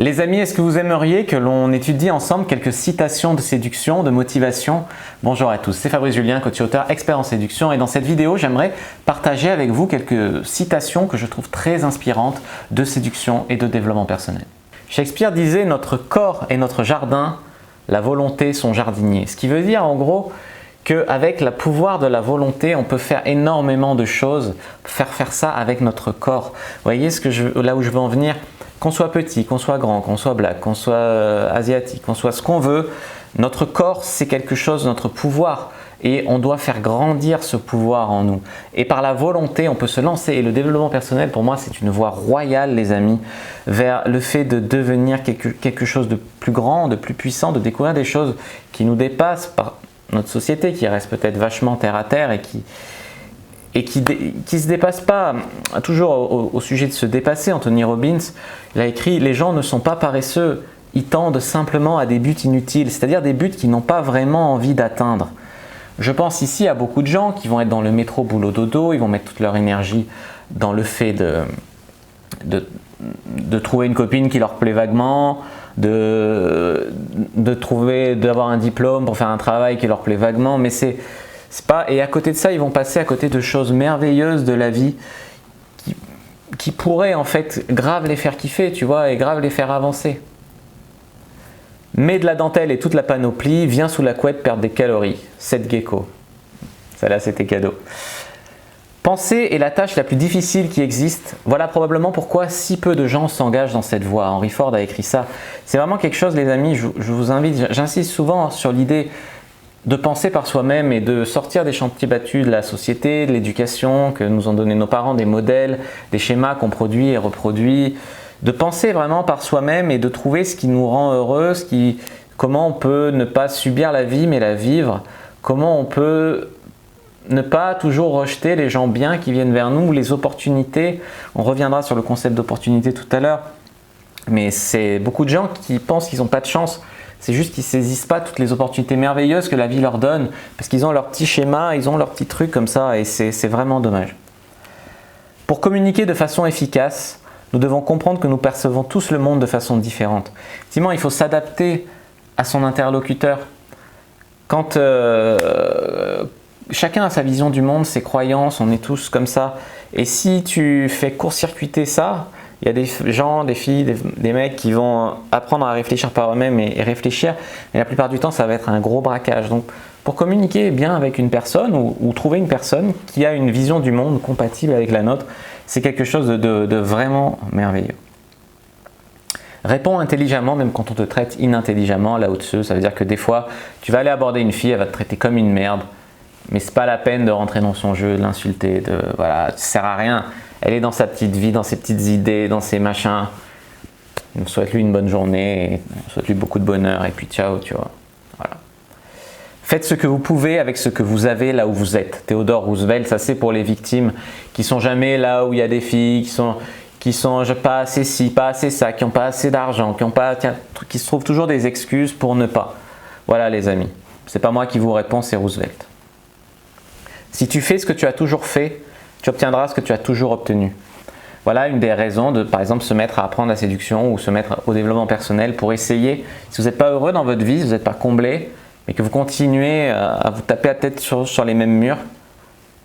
Les amis, est-ce que vous aimeriez que l'on étudie ensemble quelques citations de séduction, de motivation? Bonjour à tous, c'est Fabrice Julien, coach et auteur, expert en séduction, et dans cette vidéo, j'aimerais partager avec vous quelques citations que je trouve très inspirantes de séduction et de développement personnel. Shakespeare disait « Notre corps est notre jardin, la volonté son jardinier ». Ce qui veut dire en gros qu'avec le pouvoir de la volonté, on peut faire énormément de choses, faire ça avec notre corps. Vous voyez là où je veux en venir? Qu'on soit petit, qu'on soit grand, qu'on soit black, qu'on soit asiatique, qu'on soit ce qu'on veut, notre corps c'est quelque chose, notre pouvoir, et on doit faire grandir ce pouvoir en nous. Et par la volonté, on peut se lancer. Et le développement personnel, pour moi, c'est une voie royale, les amis, vers le fait de devenir quelque chose de plus grand, de plus puissant, de découvrir des choses qui nous dépassent par notre société, qui reste peut-être vachement terre à terre et qui se dépasse pas. Toujours au sujet de se dépasser, Anthony Robbins, il a écrit « Les gens ne sont pas paresseux, ils tendent simplement à des buts inutiles », c'est-à-dire des buts qu'ils n'ont pas vraiment envie d'atteindre. Je pense ici à beaucoup de gens qui vont être dans le métro boulot dodo, ils vont mettre toute leur énergie dans le fait de trouver une copine qui leur plaît vaguement, d'avoir un diplôme pour faire un travail qui leur plaît vaguement, mais c'est pas, et à côté de ça, ils vont passer à côté de choses merveilleuses de la vie qui pourraient en fait grave les faire kiffer, tu vois, et grave les faire avancer. Mets de la dentelle et toute la panoplie, viens sous la couette perdre des calories. Seth Gecko. Celle-là, c'était cadeau. Penser est la tâche la plus difficile qui existe. Voilà probablement pourquoi si peu de gens s'engagent dans cette voie. Henry Ford a écrit ça. C'est vraiment quelque chose, les amis, je vous invite, j'insiste souvent sur l'idée de penser par soi-même et de sortir des chantiers battus de la société, de l'éducation que nous ont donné nos parents, des modèles, des schémas qu'on produit et reproduit, de penser vraiment par soi-même et de trouver ce qui nous rend heureux, comment on peut ne pas subir la vie mais la vivre, comment on peut ne pas toujours rejeter les gens bien qui viennent vers nous, les opportunités. On reviendra sur le concept d'opportunité tout à l'heure, mais c'est beaucoup de gens qui pensent qu'ils n'ont pas de chance. C'est juste qu'ils ne saisissent pas toutes les opportunités merveilleuses que la vie leur donne parce qu'ils ont leur petit schéma, ils ont leurs petits trucs comme ça et c'est vraiment dommage. Pour communiquer de façon efficace, nous devons comprendre que nous percevons tous le monde de façon différente. Effectivement, il faut s'adapter à son interlocuteur. Quand chacun a sa vision du monde, ses croyances, on est tous comme ça. Et si tu fais court-circuiter ça, il y a des gens, des filles, des mecs qui vont apprendre à réfléchir par eux-mêmes et réfléchir. Et la plupart du temps, ça va être un gros braquage. Donc, pour communiquer bien avec une personne ou trouver une personne qui a une vision du monde compatible avec la nôtre, c'est quelque chose de vraiment merveilleux. Réponds intelligemment, même quand on te traite inintelligemment. Lao Tzu, ça veut dire que des fois, tu vas aller aborder une fille, elle va te traiter comme une merde. Mais c'est pas la peine de rentrer dans son jeu, de l'insulter, voilà, ça sert à rien. Elle est dans sa petite vie, dans ses petites idées, dans ses machins. Souhaite-lui une bonne journée, souhaite-lui beaucoup de bonheur et puis ciao, tu vois. Voilà. Faites ce que vous pouvez avec ce que vous avez là où vous êtes. Theodore Roosevelt, ça c'est pour les victimes qui sont jamais là où il y a des filles, qui sont pas assez ci, pas assez ça, qui n'ont pas assez d'argent, qui se trouvent toujours des excuses pour ne pas. Voilà les amis, c'est pas moi qui vous réponds, c'est Roosevelt. Si tu fais ce que tu as toujours fait, tu obtiendras ce que tu as toujours obtenu. Voilà une des raisons de, par exemple, se mettre à apprendre la séduction ou se mettre au développement personnel pour essayer. Si vous n'êtes pas heureux dans votre vie, si vous n'êtes pas comblé, mais que vous continuez à vous taper la tête sur les mêmes murs,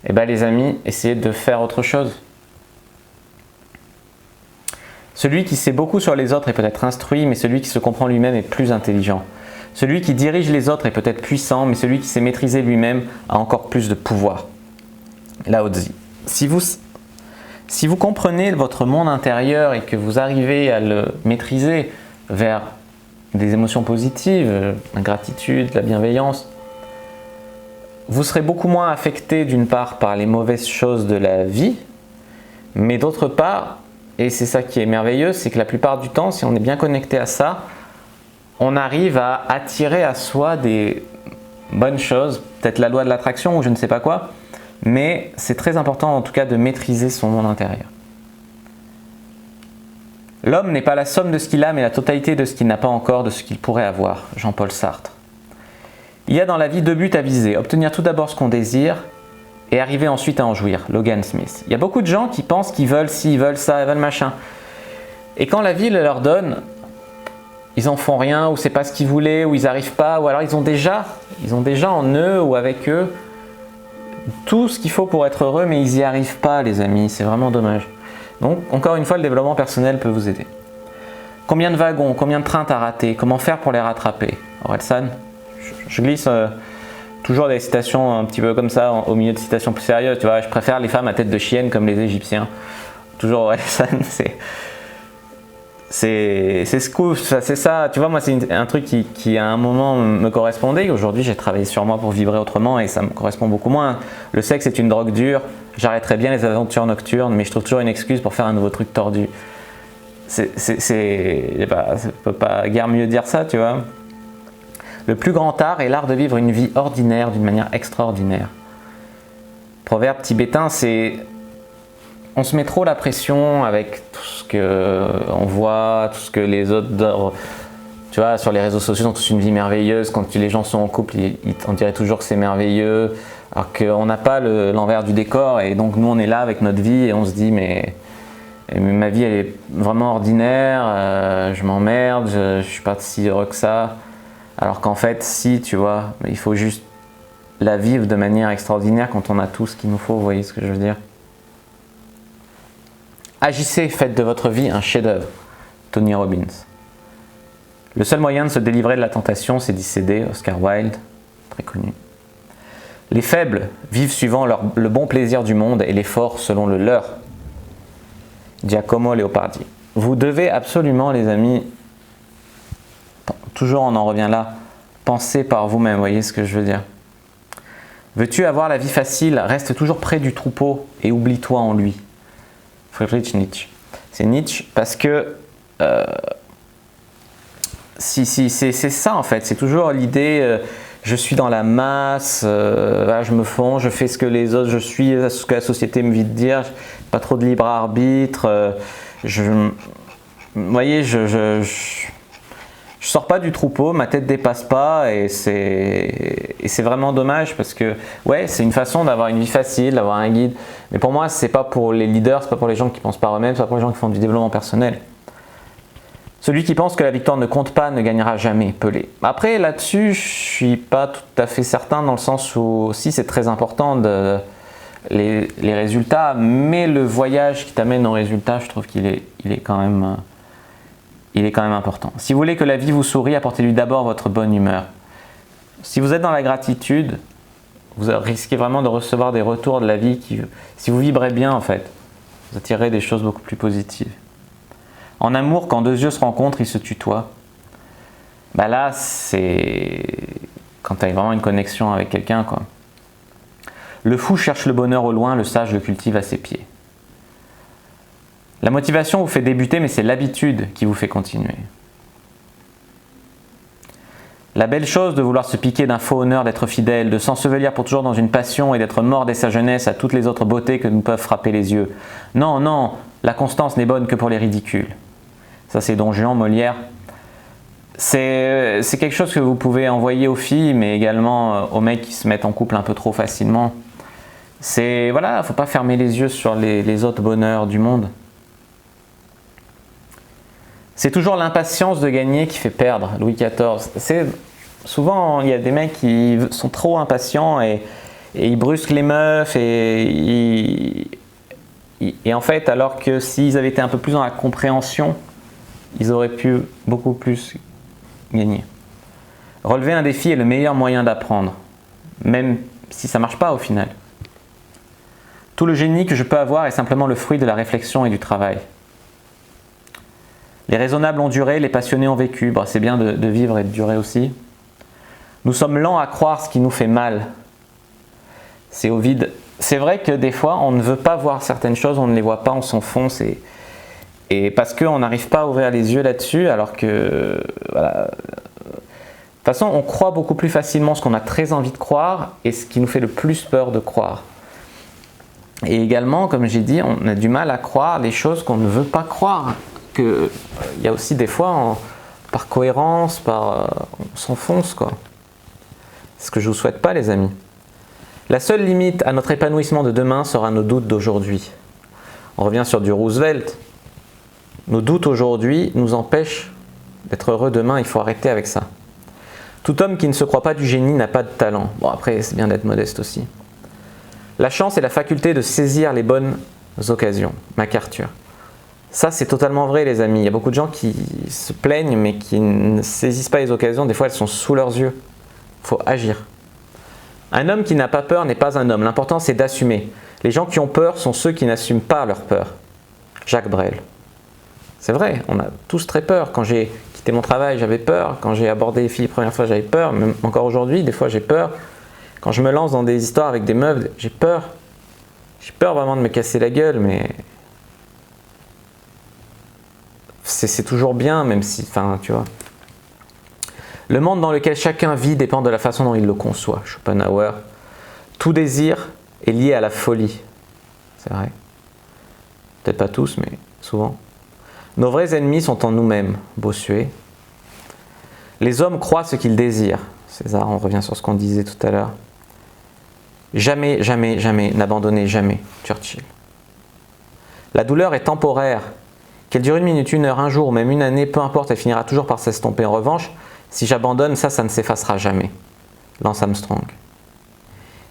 eh bien les amis, essayez de faire autre chose. Celui qui sait beaucoup sur les autres est peut-être instruit, mais celui qui se comprend lui-même est plus intelligent. Celui qui dirige les autres est peut-être puissant, mais celui qui sait maîtriser lui-même a encore plus de pouvoir. Lao Tzu. Si vous comprenez votre monde intérieur et que vous arrivez à le maîtriser vers des émotions positives, la gratitude, la bienveillance, vous serez beaucoup moins affecté d'une part par les mauvaises choses de la vie, mais d'autre part, et c'est ça qui est merveilleux, c'est que la plupart du temps, si on est bien connecté à ça, on arrive à attirer à soi des bonnes choses, peut-être la loi de l'attraction ou je ne sais pas quoi, mais c'est très important en tout cas de maîtriser son monde intérieur. L'homme n'est pas la somme de ce qu'il a, mais la totalité de ce qu'il n'a pas encore, de ce qu'il pourrait avoir. Jean-Paul Sartre. Il y a dans la vie deux buts à viser. Obtenir tout d'abord ce qu'on désire et arriver ensuite à en jouir. Logan Smith. Il y a beaucoup de gens qui pensent qu'ils veulent ci, ils veulent ça, ils veulent machin. Et quand la vie leur donne ils en font rien, ou c'est pas ce qu'ils voulaient, ou ils n'arrivent pas, ou alors ils ont déjà en eux ou avec eux tout ce qu'il faut pour être heureux, mais ils n'y arrivent pas, les amis, c'est vraiment dommage. Donc, encore une fois, le développement personnel peut vous aider. Combien de wagons, combien de trains t'as raté? Comment faire pour les rattraper? Orelsan, je glisse toujours des citations un petit peu comme ça, au milieu de citations plus sérieuses, tu vois, je préfère les femmes à tête de chienne comme les Égyptiens. Toujours Orelsan, c'est ça, tu vois, moi c'est un truc qui à un moment me correspondait. Aujourd'hui j'ai travaillé sur moi pour vibrer autrement et ça me correspond beaucoup moins. Le sexe est une drogue dure, j'arrêterais bien les aventures nocturnes, mais je trouve toujours une excuse pour faire un nouveau truc tordu. Je peux pas guère mieux dire ça, tu vois. Le plus grand art est l'art de vivre une vie ordinaire d'une manière extraordinaire. Proverbe tibétain, c'est... On se met trop la pression avec tout ce qu'on voit, tout ce que les autres, tu vois, sur les réseaux sociaux ont tous une vie merveilleuse. Quand les gens sont en couple, on dirait toujours que c'est merveilleux, alors qu'on n'a pas l'envers du décor. Et donc nous, on est là avec notre vie et on se dit, mais ma vie, elle est vraiment ordinaire, je m'emmerde, je ne suis pas si heureux que ça. Alors qu'en fait, si, tu vois, il faut juste la vivre de manière extraordinaire quand on a tout ce qu'il nous faut, vous voyez ce que je veux dire? Agissez, faites de votre vie un chef-d'œuvre. Tony Robbins. Le seul moyen de se délivrer de la tentation, c'est d'y céder. Oscar Wilde, très connu. Les faibles vivent suivant le bon plaisir du monde et les forts selon le leur. Giacomo Leopardi. Vous devez absolument, les amis, toujours on en revient là, penser par vous-même, vous voyez ce que je veux dire? Veux-tu avoir la vie facile? Reste toujours près du troupeau et oublie-toi en lui. Friedrich Nietzsche. C'est Nietzsche parce que c'est ça en fait, c'est toujours l'idée je suis dans la masse, voilà, je me fonds, je fais ce que les autres, je suis ce que la société me dit de dire, pas trop de libre arbitre, vous voyez, je sors pas du troupeau, ma tête dépasse pas et c'est vraiment dommage parce que ouais, c'est une façon d'avoir une vie facile, d'avoir un guide. Mais pour moi, c'est pas pour les leaders, c'est pas pour les gens qui pensent par eux-mêmes, c'est pas pour les gens qui font du développement personnel. Celui qui pense que la victoire ne compte pas ne gagnera jamais, Pelé. Après, là-dessus, je suis pas tout à fait certain dans le sens où aussi c'est très important les résultats, mais le voyage qui t'amène aux résultats, je trouve qu'il est quand même important. Si vous voulez que la vie vous sourie, apportez-lui d'abord votre bonne humeur. Si vous êtes dans la gratitude, vous risquez vraiment de recevoir des retours de la vie si vous vibrez bien en fait, vous attirerez des choses beaucoup plus positives. En amour, quand deux yeux se rencontrent, ils se tutoient. Bah là, c'est quand tu as vraiment une connexion avec quelqu'un, quoi. Le fou cherche le bonheur au loin, le sage le cultive à ses pieds. La motivation vous fait débuter, mais c'est l'habitude qui vous fait continuer. La belle chose de vouloir se piquer d'un faux honneur, d'être fidèle, de s'ensevelir pour toujours dans une passion et d'être mort dès sa jeunesse à toutes les autres beautés que nous peuvent frapper les yeux. Non, non, la constance n'est bonne que pour les ridicules. Ça c'est Don Juan, Molière. C'est quelque chose que vous pouvez envoyer aux filles, mais également aux mecs qui se mettent en couple un peu trop facilement. C'est, voilà, faut pas fermer les yeux sur les autres bonheurs du monde. C'est toujours l'impatience de gagner qui fait perdre, Louis XIV. Souvent, il y a des mecs qui sont trop impatients et ils brusquent les meufs et en fait, alors que s'ils avaient été un peu plus dans la compréhension, ils auraient pu beaucoup plus gagner. Relever un défi est le meilleur moyen d'apprendre, même si ça ne marche pas au final. Tout le génie que je peux avoir est simplement le fruit de la réflexion et du travail. Les raisonnables ont duré, les passionnés ont vécu. Bon, c'est bien de vivre et de durer aussi. Nous sommes lents à croire ce qui nous fait mal. C'est Ovide. C'est vrai que des fois, on ne veut pas voir certaines choses, on ne les voit pas, on s'enfonce. Et parce qu'on n'arrive pas à ouvrir les yeux là-dessus, alors que... Voilà. De toute façon, on croit beaucoup plus facilement ce qu'on a très envie de croire et ce qui nous fait le plus peur de croire. Et également, comme j'ai dit, on a du mal à croire les choses qu'on ne veut pas croire. Il y a aussi des fois, par cohérence, on s'enfonce, quoi. C'est ce que je ne vous souhaite pas, les amis. La seule limite à notre épanouissement de demain sera nos doutes d'aujourd'hui. On revient sur du Roosevelt. Nos doutes aujourd'hui nous empêchent D'être heureux demain, il faut arrêter avec ça. Tout homme qui ne se croit pas du génie n'a pas de talent. Bon, après, c'est bien d'être modeste aussi. La chance est la faculté de saisir les bonnes occasions. MacArthur. Ça, c'est totalement vrai, les amis. Il y a beaucoup de gens qui se plaignent, mais qui ne saisissent pas les occasions. Des fois, elles sont sous leurs yeux. Il faut agir. Un homme qui n'a pas peur n'est pas un homme. L'important, c'est d'assumer. Les gens qui ont peur sont ceux qui n'assument pas leur peur. Jacques Brel. C'est vrai, on a tous très peur. Quand j'ai quitté mon travail, j'avais peur. Quand j'ai abordé les filles la première fois, j'avais peur. Même encore aujourd'hui, des fois, j'ai peur. Quand je me lance dans des histoires avec des meufs, j'ai peur. J'ai peur vraiment de me casser la gueule, mais c'est toujours bien, même si, enfin, tu vois. Le monde dans lequel chacun vit dépend de la façon dont il le conçoit. Schopenhauer. Tout désir est lié à la folie. C'est vrai. Peut-être pas tous, mais souvent. Nos vrais ennemis sont en nous-mêmes. Bossuet. Les hommes croient ce qu'ils désirent. César, on revient sur ce qu'on disait tout à l'heure. Jamais, jamais, jamais, n'abandonnez jamais. Churchill. La douleur est temporaire. Qu'elle dure 1 minute, 1 heure, 1 jour ou même 1 année, peu importe, elle finira toujours par s'estomper. En revanche, si j'abandonne, ça ne s'effacera jamais. Lance Armstrong.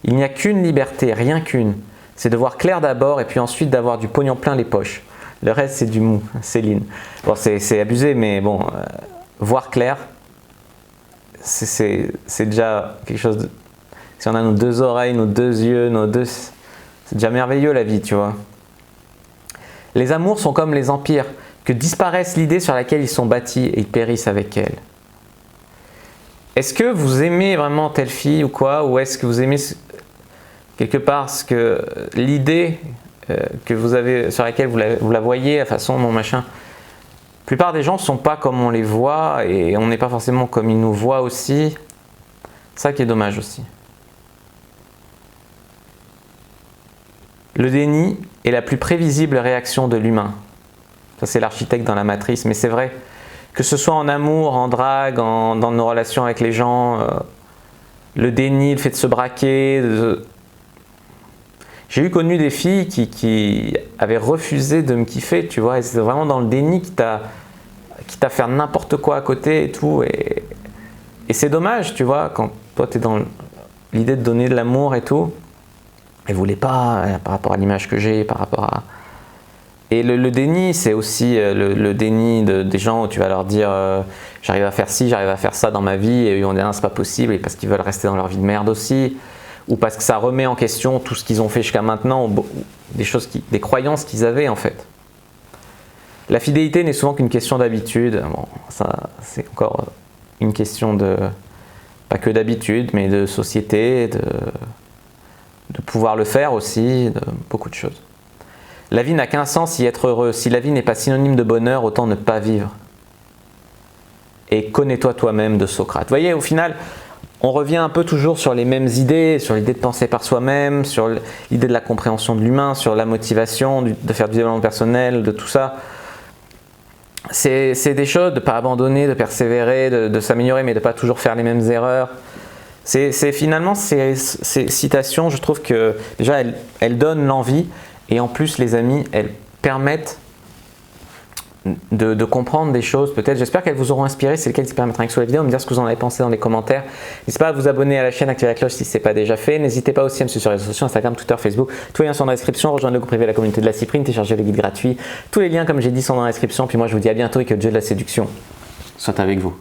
Il n'y a qu'une liberté, rien qu'une. C'est de voir clair d'abord et puis ensuite d'avoir du pognon plein les poches. Le reste, c'est du mou. Céline. Bon, c'est abusé, mais bon, voir clair, c'est déjà quelque chose de... Si on a nos 2 oreilles, nos 2 yeux, c'est déjà merveilleux la vie, tu vois. Les amours sont comme les empires, que disparaisse l'idée sur laquelle ils sont bâtis et ils périssent avec elle. Est-ce que vous aimez vraiment telle fille ou quoi? Ou est-ce que vous aimez quelque part l'idée que vous avez, sur laquelle vous la voyez, la façon dont machin? La plupart des gens ne sont pas comme on les voit et on n'est pas forcément comme ils nous voient aussi. C'est ça qui est dommage aussi. Le déni est la plus prévisible réaction de l'humain. Ça, c'est l'architecte dans la matrice, mais c'est vrai. Que ce soit en amour, en drague, dans nos relations avec les gens, le déni, le fait de se braquer. J'ai connu des filles qui avaient refusé de me kiffer, tu vois, et c'est vraiment dans le déni qui t'a fait n'importe quoi à côté et tout. Et c'est dommage, tu vois, quand toi, tu es dans l'idée de donner de l'amour et tout. Elle voulait pas, par rapport à l'image que j'ai, par rapport à... Et le déni, c'est aussi le déni des gens où tu vas leur dire j'arrive à faire ci, j'arrive à faire ça dans ma vie, et ils vont dire non, c'est pas possible, et parce qu'ils veulent rester dans leur vie de merde aussi, ou parce que ça remet en question tout ce qu'ils ont fait jusqu'à maintenant, ou des croyances qu'ils avaient en fait. La fidélité n'est souvent qu'une question d'habitude. Bon, ça, c'est encore une question de... pas que d'habitude, mais de société, de pouvoir le faire aussi, de beaucoup de choses. La vie n'a qu'un sens, y être heureux. Si la vie n'est pas synonyme de bonheur, autant ne pas vivre. Et connais-toi toi-même de Socrate. Vous voyez, au final, on revient un peu toujours sur les mêmes idées, sur l'idée de penser par soi-même, sur l'idée de la compréhension de l'humain, sur la motivation, de faire du développement personnel, de tout ça. C'est des choses de ne pas abandonner, de persévérer, de s'améliorer, mais de ne pas toujours faire les mêmes erreurs. Finalement, ces citations, je trouve que déjà, elles donnent l'envie. Et en plus, les amis, elles permettent de comprendre des choses peut-être. J'espère qu'elles vous auront inspiré. C'est le cas qui permettra de sous la vidéo, me dire ce que vous en avez pensé dans les commentaires. N'hésitez pas à vous abonner à la chaîne, activer la cloche si ce n'est pas déjà fait. N'hésitez pas aussi à me suivre sur les réseaux sociaux, Instagram, Twitter, Facebook. Tous les liens sont dans la description. Rejoignez le groupe privé de la communauté de la Cyprine, téléchargez le guide gratuit. Tous les liens, comme j'ai dit, sont dans la description. Puis moi, je vous dis à bientôt et que le Dieu de la séduction soit avec vous.